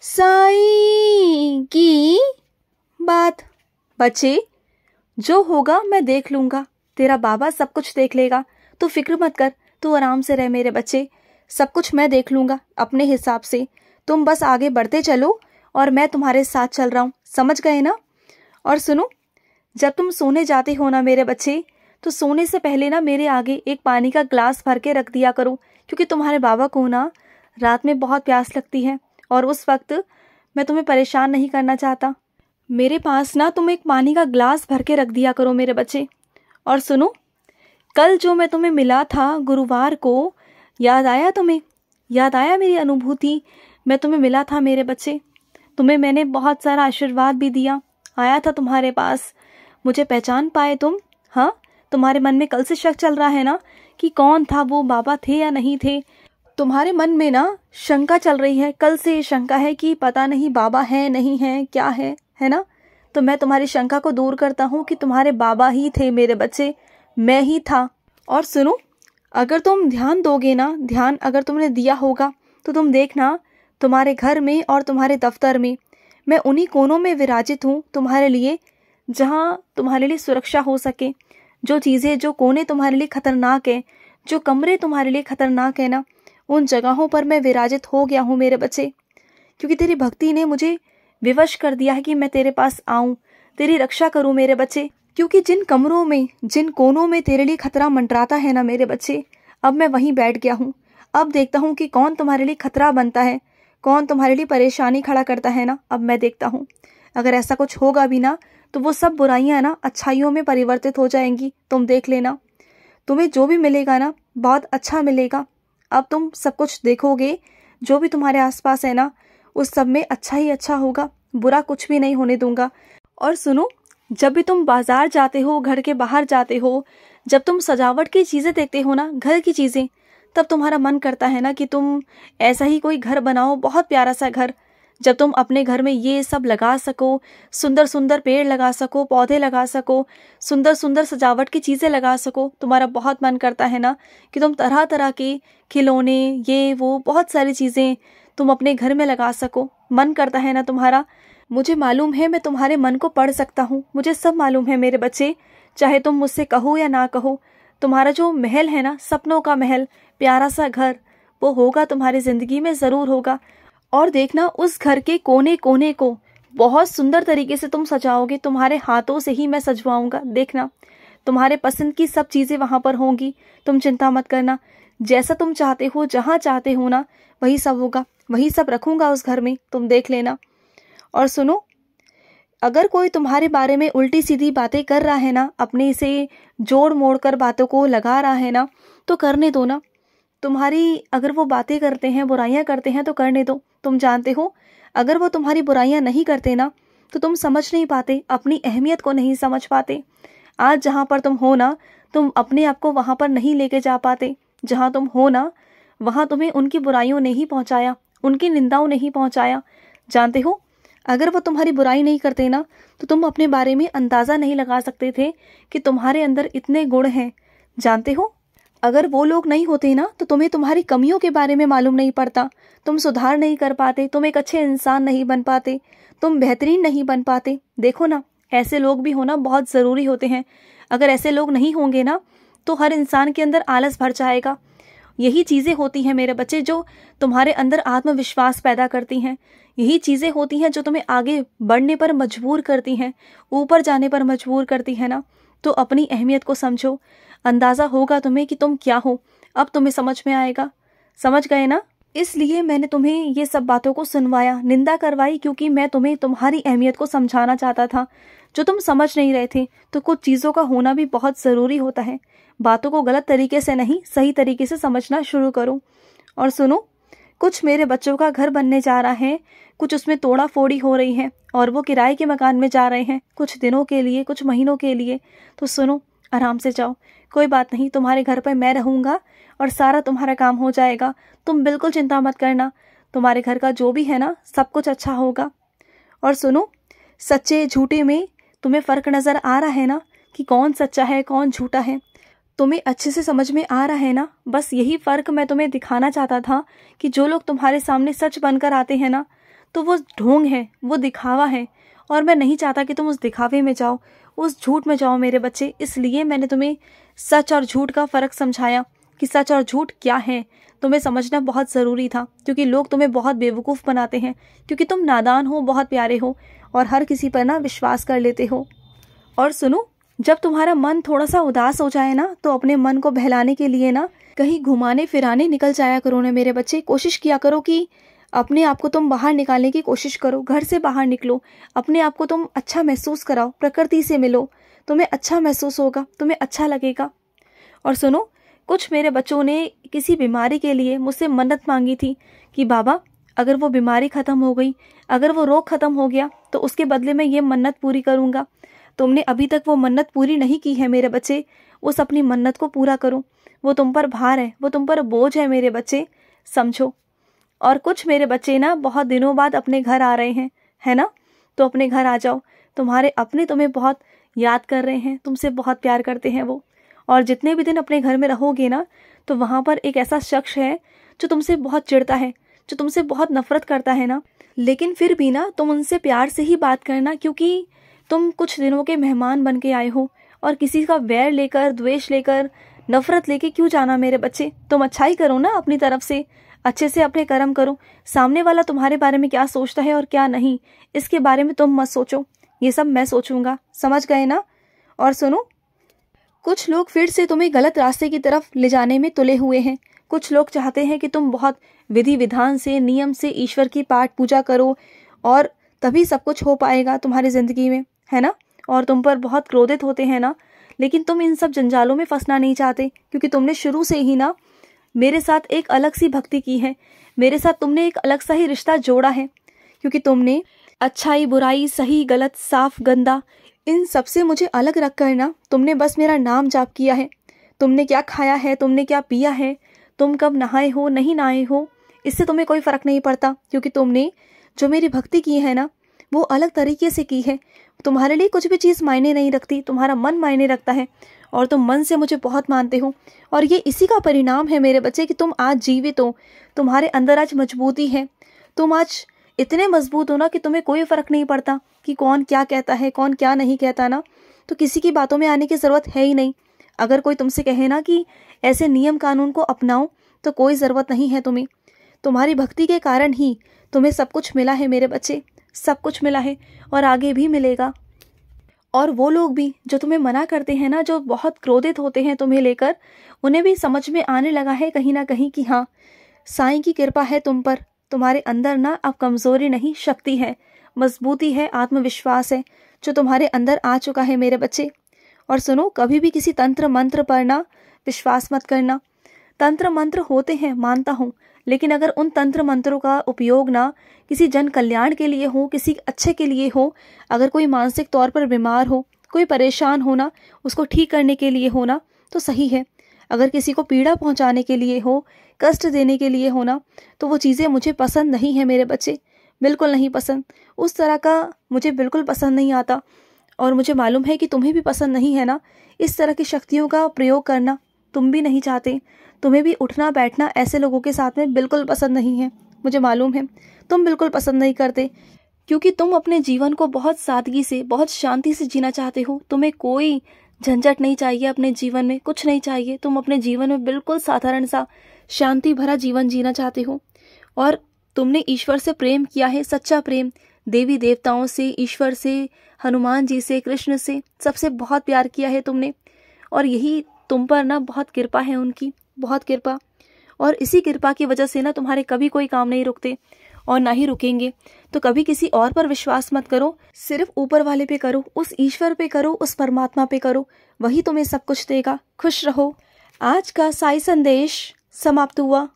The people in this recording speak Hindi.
साईं की बात। बच्चे, जो होगा मैं देख लूंगा, तेरा बाबा सब कुछ देख लेगा, तू फिक्र मत कर, तू आराम से रह मेरे बच्चे, सब कुछ मैं देख लूंगा अपने हिसाब से। तुम बस आगे बढ़ते चलो और मैं तुम्हारे साथ चल रहा हूँ, समझ गए ना। और सुनो, जब तुम सोने जाते हो ना मेरे बच्चे, तो सोने से पहले ना मेरे आगे एक पानी का ग्लास भर के रख दिया करो, क्योंकि तुम्हारे बाबा को ना रात में बहुत प्यास लगती है और उस वक्त मैं तुम्हें परेशान नहीं करना चाहता। मेरे पास ना तुम एक पानी का ग्लास भर के रख दिया करो मेरे बच्चे। और सुनो, कल जो मैं तुम्हें मिला था गुरुवार को, याद आया तुम्हें? याद आया मेरी अनुभूति? मैं तुम्हें मिला था मेरे बच्चे, तुम्हें मैंने बहुत सारा आशीर्वाद भी दिया, आया था तुम्हारे पास, मुझे पहचान पाए तुम? हाँ, तुम्हारे मन में कल से शक चल रहा है ना कि कौन था वो, बाबा थे या नहीं थे? तुम्हारे मन में ना शंका चल रही है, कल से शंका है कि पता नहीं बाबा है नहीं है, क्या है ना? तो मैं तुम्हारी शंका को दूर करता हूँ कि तुम्हारे बाबा ही थे मेरे बच्चे, मैं ही था। और सुनो, अगर तुम ध्यान दोगे ना, ध्यान अगर तुमने दिया होगा तो तुम देखना, तुम्हारे घर में और तुम्हारे दफ्तर में मैं उन्हीं कोनों में विराजित हूँ तुम्हारे लिए, जहाँ तुम्हारे लिए सुरक्षा हो सके। जो चीज़ें, जो कोने तुम्हारे लिए खतरनाक है, जो कमरे तुम्हारे लिए खतरनाक है ना, उन जगहों पर मैं विराजित हो गया हूँ मेरे बच्चे, क्योंकि तेरी भक्ति ने मुझे विवश कर दिया है कि मैं तेरे पास आऊं, तेरी रक्षा करूं मेरे बच्चे। क्योंकि जिन कमरों में, जिन कोनों में तेरे लिए खतरा मंडराता है ना मेरे बच्चे, अब मैं वहीं बैठ गया हूँ। अब देखता हूँ कि कौन तुम्हारे लिए खतरा बनता है, कौन तुम्हारे लिए परेशानी खड़ा करता है ना, अब मैं देखता हूँ। अगर ऐसा कुछ होगा भी ना, तो वो सब बुराइयां ना अच्छाइयों में परिवर्तित हो जाएंगी, तुम देख लेना। तुम्हें जो भी मिलेगा ना, बहुत अच्छा मिलेगा। अब तुम सब कुछ देखोगे, जो भी तुम्हारे आसपास है ना, उस सब में अच्छा ही अच्छा होगा, बुरा कुछ भी नहीं होने दूंगा। और सुनो, जब भी तुम बाजार जाते हो, घर के बाहर जाते हो, जब तुम सजावट की चीजें देखते हो ना, घर की चीजें, तब तुम्हारा मन करता है ना कि तुम ऐसा ही कोई घर बनाओ, बहुत प्यारा सा घर। जब तुम अपने घर में ये सब लगा सको, सुंदर सुंदर पेड़ लगा सको, पौधे लगा सको, सुंदर सुंदर सजावट की चीज़ें लगा सको, तुम्हारा बहुत मन करता है ना कि तुम तरह तरह के खिलौने, ये वो बहुत सारी चीज़ें तुम अपने घर में लगा सको। मन करता है ना तुम्हारा। मुझे मालूम है, मैं तुम्हारे मन को पढ़ सकता हूँ, मुझे सब मालूम है मेरे बच्चे, चाहे तुम मुझसे कहो या ना कहो। तुम्हारा जो महल है ना, सपनों का महल, प्यारा सा घर, वो होगा तुम्हारी जिंदगी में, ज़रूर होगा। और देखना, उस घर के कोने कोने को बहुत सुंदर तरीके से तुम सजाओगे, तुम्हारे हाथों से ही मैं सजवाऊंगा। देखना, तुम्हारे पसंद की सब चीजें वहां पर होंगी, तुम चिंता मत करना। जैसा तुम चाहते हो, जहां चाहते हो ना, वही सब होगा, वही सब रखूंगा उस घर में, तुम देख लेना। और सुनो, अगर कोई तुम्हारे बारे में उल्टी सीधी बातें कर रहा है ना, अपने से जोड़ मोड़ कर बातों को लगा रहा है ना, तो करने दो ना। तुम्हारी अगर वो बातें करते हैं, बुराइयां करते हैं, तो करने दो। तुम जानते हो, अगर वो तुम्हारी बुराइयां नहीं करते ना, तो तुम समझ नहीं पाते, अपनी अहमियत को नहीं समझ पाते। आज जहां पर तुम हो ना, तुम अपने आप को वहां पर नहीं लेके जा पाते। जहां तुम हो ना, वहां तुम्हें उनकी बुराइयों ने ही पहुंचाया, उनकी निंदाओं ने ही पहुंचाया। जानते हो, अगर वो तुम्हारी बुराई नहीं करते ना, तो तुम अपने बारे में अंदाजा नहीं लगा सकते थे कि तुम्हारे अंदर इतने गुण हैं। जानते हो, अगर वो लोग नहीं होते ना, तो तुम्हें तुम्हारी कमियों के बारे में मालूम नहीं पड़ता, तुम सुधार नहीं कर पाते, तुम एक अच्छे इंसान नहीं बन पाते, तुम बेहतरीन नहीं बन पाते। देखो ना, ऐसे लोग भी होना बहुत ज़रूरी होते हैं। अगर ऐसे लोग नहीं होंगे ना, तो हर इंसान के अंदर आलस भर जाएगा। यही चीज़ें होती हैं मेरे बच्चे, जो तुम्हारे अंदर आत्मविश्वास पैदा करती हैं। यही चीज़ें होती हैं जो तुम्हें आगे बढ़ने पर मजबूर करती हैं, ऊपर जाने पर मजबूर करती है ना। तो अपनी अहमियत को समझो, अंदाज़ा होगा तुम्हें कि तुम क्या हो, अब तुम्हें समझ में आएगा। समझ गए ना? इसलिए मैंने तुम्हें ये सब बातों को सुनवाया, निंदा करवाई, क्योंकि मैं तुम्हें तुम्हारी अहमियत को समझाना चाहता था, जो तुम समझ नहीं रहे थे। तो कुछ चीज़ों का होना भी बहुत ज़रूरी होता है। बातों को गलत तरीके से नहीं, सही तरीके से समझना शुरू करो। और सुनो, कुछ मेरे बच्चों का घर बनने जा रहा है, कुछ उसमें तोड़ा फोड़ी हो रही है, और वो किराए के मकान में जा रहे हैं, कुछ दिनों के लिए, कुछ महीनों के लिए। तो सुनो, आराम से जाओ, कोई बात नहीं, तुम्हारे घर पर मैं रहूँगा और सारा तुम्हारा काम हो जाएगा। तुम बिल्कुल चिंता मत करना, तुम्हारे घर का जो भी है ना, सब कुछ अच्छा होगा। और सुनो, सच्चे झूठे में तुम्हें फ़र्क नज़र आ रहा है ना, कि कौन सच्चा है कौन झूठा है, तुम्हें अच्छे से समझ में आ रहा है ना। बस यही फ़र्क मैं तुम्हें दिखाना चाहता था, कि जो लोग तुम्हारे सामने सच बनकर आते हैं ना, तो वो ढोंग है, वो दिखावा है, और मैं नहीं चाहता कि तुम उस दिखावे में जाओ, उस झूठ में जाओ मेरे बच्चे। इसलिए मैंने तुम्हें सच और झूठ का फ़र्क समझाया कि सच और झूठ क्या है, तुम्हें समझना बहुत ज़रूरी था, क्योंकि लोग तुम्हें बहुत बेवकूफ़ बनाते हैं, क्योंकि तुम नादान हो, बहुत प्यारे हो और हर किसी पर ना विश्वास कर लेते हो। और सुनो, जब तुम्हारा मन थोड़ा सा उदास हो जाए ना, तो अपने मन को बहलाने के लिए ना कहीं घुमाने फिराने निकल जाया करो ना मेरे बच्चे। कोशिश किया करो कि अपने आप को तुम बाहर निकालने की कोशिश करो, घर से बाहर निकलो, अपने आप को तुम अच्छा महसूस कराओ, प्रकृति से मिलो, तुम्हें अच्छा महसूस होगा, तुम्हें अच्छा लगेगा। और सुनो, कुछ मेरे बच्चों ने किसी बीमारी के लिए मुझसे मन्नत मांगी थी कि बाबा अगर वो बीमारी ख़त्म हो गई, अगर वो रोग ख़त्म हो गया, तो उसके बदले में ये मन्नत पूरी करूँगा। तुमने अभी तक वो मन्नत पूरी नहीं की है मेरे बच्चे, उस अपनी मन्नत को पूरा करो। वो तुम पर भार है, वो तुम पर बोझ है मेरे बच्चे, समझो। और कुछ मेरे बच्चे ना बहुत दिनों बाद अपने घर आ रहे हैं, है ना, तो अपने घर आ जाओ। तुम्हारे अपने तुम्हें बहुत याद कर रहे हैं, तुमसे बहुत प्यार करते हैं वो। और जितने भी दिन अपने घर में रहोगे ना, तो वहाँ पर एक ऐसा शख्स है जो तुमसे बहुत चिढ़ता है, जो तुमसे बहुत नफरत करता है ना, लेकिन फिर भी ना तुम उनसे प्यार से ही बात करना, क्योंकि तुम कुछ दिनों के मेहमान बन के आए हो। और किसी का वैर लेकर, द्वेष लेकर, नफरत लेके क्यों जाना मेरे बच्चे। तुम अच्छाई करो ना अपनी तरफ से, अच्छे से अपने कर्म करो। सामने वाला तुम्हारे बारे में क्या सोचता है और क्या नहीं, इसके बारे में तुम मत सोचो, ये सब मैं सोचूंगा, समझ गए ना। और सुनो, कुछ लोग फिर से तुम्हें गलत रास्ते की तरफ ले जाने में तुले हुए हैं। कुछ लोग चाहते हैं कि तुम बहुत विधि विधान से, नियम से ईश्वर की पाठ पूजा करो और तभी सब कुछ हो पाएगा तुम्हारी जिंदगी में, है ना। और तुम पर बहुत क्रोधित होते हैं ना, लेकिन तुम इन सब जंजालों में फंसना नहीं चाहते, क्योंकि तुमने शुरू से ही ना मेरे साथ एक अलग सी भक्ति की है, मेरे साथ तुमने एक अलग सा ही रिश्ता जोड़ा है, क्योंकि तुमने अच्छाई बुराई, सही गलत, साफ गंदा, इन सब से मुझे अलग रख कर ना तुमने बस मेरा नाम जाप किया है। तुमने क्या खाया है, तुमने क्या पिया है, तुम कब नहाए हो, नहीं नहाए हो, इससे तुम्हें कोई फ़र्क नहीं पड़ता, क्योंकि तुमने जो मेरी भक्ति की है ना, वो अलग तरीके से की है। तुम्हारे लिए कुछ भी चीज़ मायने नहीं रखती, तुम्हारा मन मायने रखता है, और तुम मन से मुझे बहुत मानते हो। और ये इसी का परिणाम है मेरे बच्चे कि तुम आज जीवित हो, तुम्हारे अंदर आज मजबूती है, तुम आज इतने मजबूत हो ना कि तुम्हें कोई फ़र्क नहीं पड़ता कि कौन क्या कहता है, कौन क्या नहीं कहता ना, तो किसी की बातों में आने की ज़रूरत है ही नहीं। अगर कोई तुमसे कहे ना कि ऐसे नियम कानून को अपनाओ, तो कोई ज़रूरत नहीं है तुम्हें। तुम्हारी भक्ति के कारण ही तुम्हें सब कुछ मिला है मेरे बच्चे, सब कुछ मिला है और आगे भी मिलेगा। और वो लोग भी जो तुम्हें मना करते हैं ना, जो बहुत क्रोधित होते हैं तुम्हें लेकर, उन्हें भी समझ में आने लगा है कहीं ना कहीं कि हाँ, साईं की कृपा है तुम पर, तुम्हारे अंदर ना अब कमज़ोरी नहीं, शक्ति है, मजबूती है, आत्मविश्वास है जो तुम्हारे अंदर आ चुका है मेरे बच्चे। और सुनो, कभी भी किसी तंत्र मंत्र पर ना विश्वास मत करना। तंत्र मंत्र होते हैं, मानता हूँ, लेकिन अगर उन तंत्र मंत्रों का उपयोग ना किसी जन कल्याण के लिए हो, किसी अच्छे के लिए हो, अगर कोई मानसिक तौर पर बीमार हो, कोई परेशान हो ना, उसको ठीक करने के लिए हो ना, तो सही है। अगर किसी को पीड़ा पहुंचाने के लिए हो, कष्ट देने के लिए हो ना, तो वो चीज़ें मुझे पसंद नहीं है मेरे बच्चे, बिल्कुल नहीं पसंद। उस तरह का मुझे बिल्कुल पसंद नहीं आता, और मुझे मालूम है कि तुम्हें भी पसंद नहीं है ना इस तरह की शक्तियों का प्रयोग करना, तुम भी नहीं चाहते। तुम्हें भी उठना बैठना ऐसे लोगों के साथ में बिल्कुल पसंद नहीं है, मुझे मालूम है तुम बिल्कुल पसंद नहीं करते, क्योंकि तुम अपने जीवन को बहुत सादगी से, बहुत शांति से जीना चाहते हो। तुम्हें कोई झंझट नहीं चाहिए अपने जीवन में, कुछ नहीं चाहिए। तुम अपने जीवन में बिल्कुल साधारण सा शांति भरा जीवन जीना चाहते हो। और तुमने ईश्वर से प्रेम किया है, सच्चा प्रेम, देवी देवताओं से, ईश्वर से, हनुमान जी से, कृष्ण से, सबसे बहुत प्यार किया है तुमने। और यही तुम पर ना बहुत कृपा है उनकी, बहुत कृपा। और इसी कृपा की वजह से ना तुम्हारे कभी कोई काम नहीं रुकते और ना ही रुकेंगे। तो कभी किसी और पर विश्वास मत करो, सिर्फ ऊपर वाले पे करो, उस ईश्वर पे करो, उस परमात्मा पे करो, वही तुम्हें सब कुछ देगा। खुश रहो। आज का साई संदेश समाप्त हुआ।